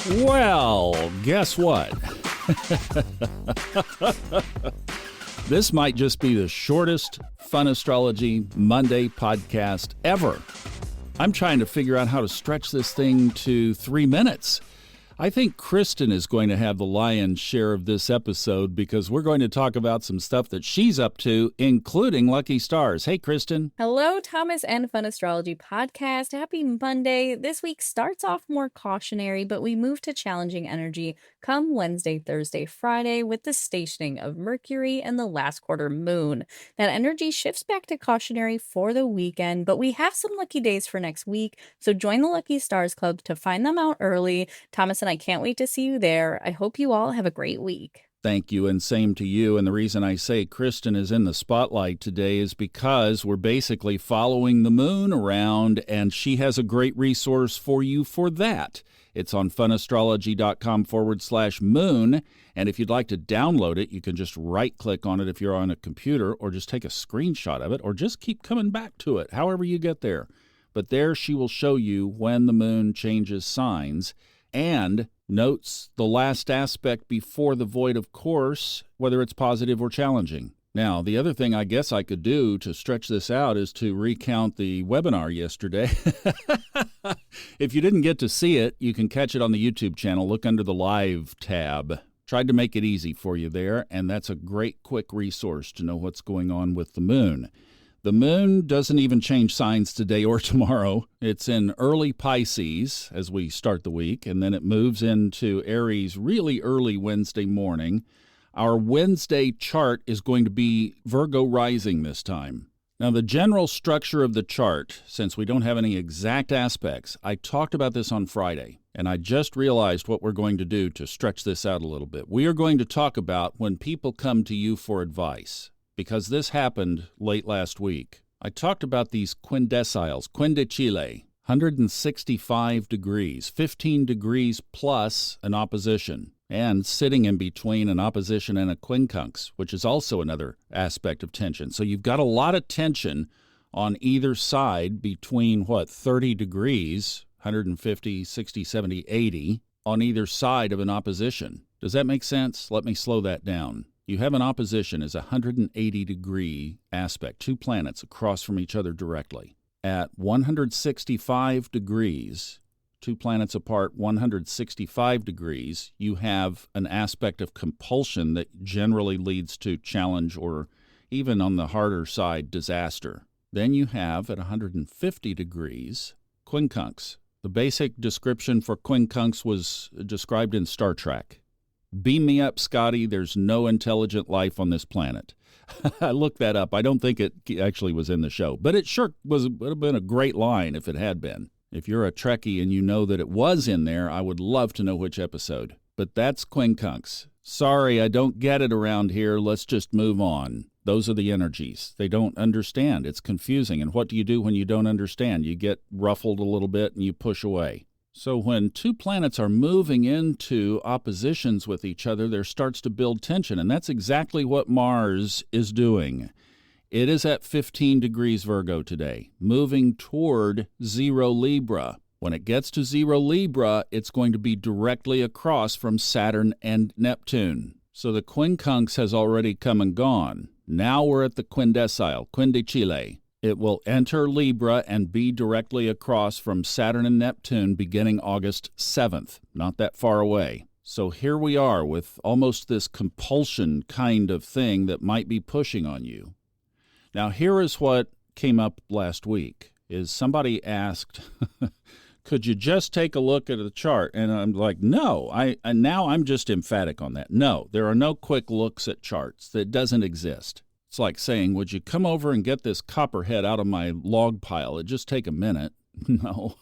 Well, guess what? This might just be the shortest Fun Astrology Monday podcast ever. I'm trying to figure out how to stretch this thing to 3 minutes. I think Kristin is going to have the lion's share of this episode because we're going to talk about some stuff that she's up to, including lucky stars. Hey, Kristin. Hello, Thomas and Fun Astrology Podcast. Happy Monday. This week starts off more cautionary, but we move to challenging energy come Wednesday, Thursday, Friday with the stationing of Mercury and the last quarter moon. That energy shifts back to cautionary for the weekend, but we have some lucky days for next week, so join the Lucky Stars Club to find them out early. Thomas and I can't wait to see you there. I hope you all have a great week. Thank you, and same to you. And the reason I say Kristin is in the spotlight today is because we're basically following the moon around, and she has a great resource for you for that. It's on funastrology.com/moon, and if you'd like to download it, you can just right-click on it if you're on a computer, or just take a screenshot of it, or just keep coming back to it, however you get there. But there she will show you when the moon changes signs, and notes the last aspect before the void, of course, whether it's positive or challenging. Now, the other thing I guess I could do to stretch this out is to recount the webinar yesterday. If you didn't get to see it, you can catch it on the YouTube channel. Look under the Live tab. Tried to make it easy for you there, and that's a great quick resource to know what's going on with the moon. The moon doesn't even change signs today or tomorrow. It's in early Pisces as we start the week, and then it moves into Aries really early Wednesday morning. Our Wednesday chart is going to be Virgo rising this time. Now, the general structure of the chart, since we don't have any exact aspects, I talked about this on Friday, and I just realized what we're going to do to stretch this out a little bit. We are going to talk about when people come to you for advice, because this happened late last week. I talked about these quindeciles, Quindeciles, 165 degrees, 15 degrees plus an opposition, and sitting in between an opposition and a quincunx, which is also another aspect of tension. So you've got a lot of tension on either side between, 30 degrees, 150, 60, 70, 80, on either side of an opposition. Does that make sense? Let me slow that down. You have an opposition as a 180-degree aspect, two planets across from each other directly. At 165 degrees, two planets apart, 165 degrees, you have an aspect of compulsion that generally leads to challenge or even on the harder side, disaster. Then you have, at 150 degrees, quincunx. The basic description for quincunx was described in Star Trek. Beam me up, Scotty. There's no intelligent life on this planet. I looked that up. I don't think it actually was in the show, but it sure would have been a great line if it had been. If you're a Trekkie and you know that it was in there, I would love to know which episode. But that's quincunx. Sorry, I don't get it around here. Let's just move on. Those are the energies. They don't understand. It's confusing. And what do you do when you don't understand? You get ruffled a little bit and you push away. So when two planets are moving into oppositions with each other, there starts to build tension, and that's exactly what Mars is doing. It is at 15 degrees Virgo today, moving toward 0 Libra. When it gets to 0 Libra, it's going to be directly across from Saturn and Neptune. So the quincunx has already come and gone. Now we're at the quindecile, Quindeciles. It will enter Libra and be directly across from Saturn and Neptune beginning August 7th, not that far away. So here we are with almost this compulsion kind of thing that might be pushing on you. Now here is what came up last week, is somebody asked, could you just take a look at the chart? And I'm like, no, now I'm just emphatic on that. No, there are no quick looks at charts. That doesn't exist. It's like saying, would you come over and get this copperhead out of my log pile? It'd just take a minute. No,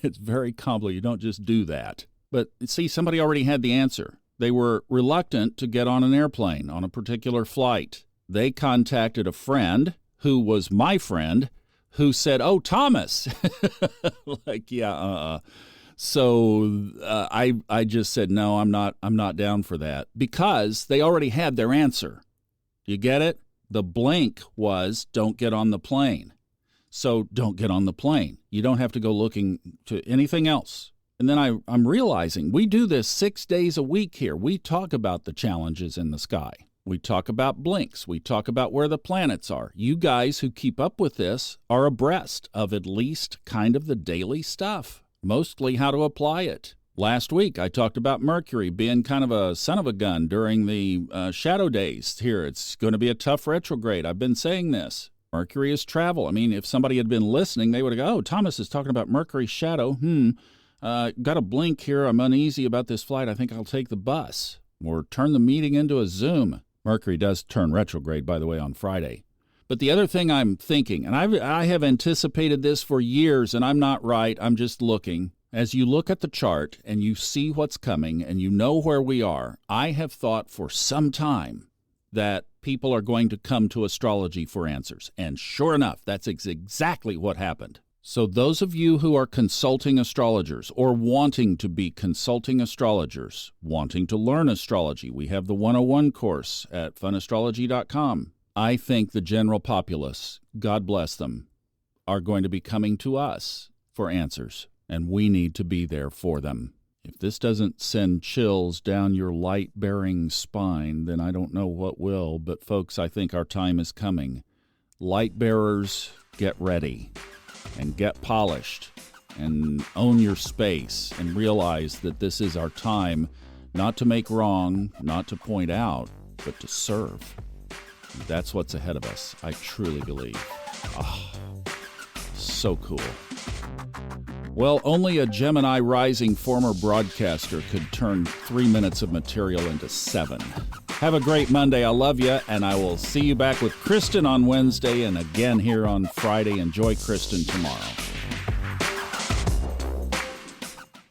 it's very complicated. You don't just do that. But see, somebody already had the answer. They were reluctant to get on an airplane on a particular flight. They contacted a friend who was my friend who said, oh, Thomas. Like, yeah, So I just said, no, I'm not down for that, because they already had their answer. You get it? The blank was, don't get on the plane. So don't get on the plane. You don't have to go looking to anything else. And then I'm realizing we do this 6 days a week here. We talk about the challenges in the sky. We talk about blinks. We talk about where the planets are. You guys who keep up with this are abreast of at least kind of the daily stuff, mostly how to apply it. Last week, I talked about Mercury being kind of a son of a gun during the shadow days here. It's going to be a tough retrograde. I've been saying this. Mercury is travel. I mean, if somebody had been listening, they would have go, oh, Thomas is talking about Mercury shadow. Got a blink here. I'm uneasy about this flight. I think I'll take the bus or turn the meeting into a Zoom. Mercury does turn retrograde, by the way, on Friday. But the other thing I'm thinking, and I have anticipated this for years, and I'm not right, I'm just looking. As you look at the chart and you see what's coming and you know where we are, I have thought for some time that people are going to come to astrology for answers. And sure enough, that's exactly what happened. So those of you who are consulting astrologers or wanting to be consulting astrologers, wanting to learn astrology, we have the 101 course at funastrology.com. I think the general populace, God bless them, are going to be coming to us for answers. And we need to be there for them. If this doesn't send chills down your light-bearing spine, then I don't know what will. But folks, I think our time is coming. Light-bearers, get ready and get polished and own your space and realize that this is our time not to make wrong, not to point out, but to serve. That's what's ahead of us, I truly believe. Oh, so cool. Well, only a Gemini rising former broadcaster could turn 3 minutes of material into 7. Have a great Monday. I love you, and I will see you back with Kristin on Wednesday and again here on Friday. Enjoy Kristin tomorrow.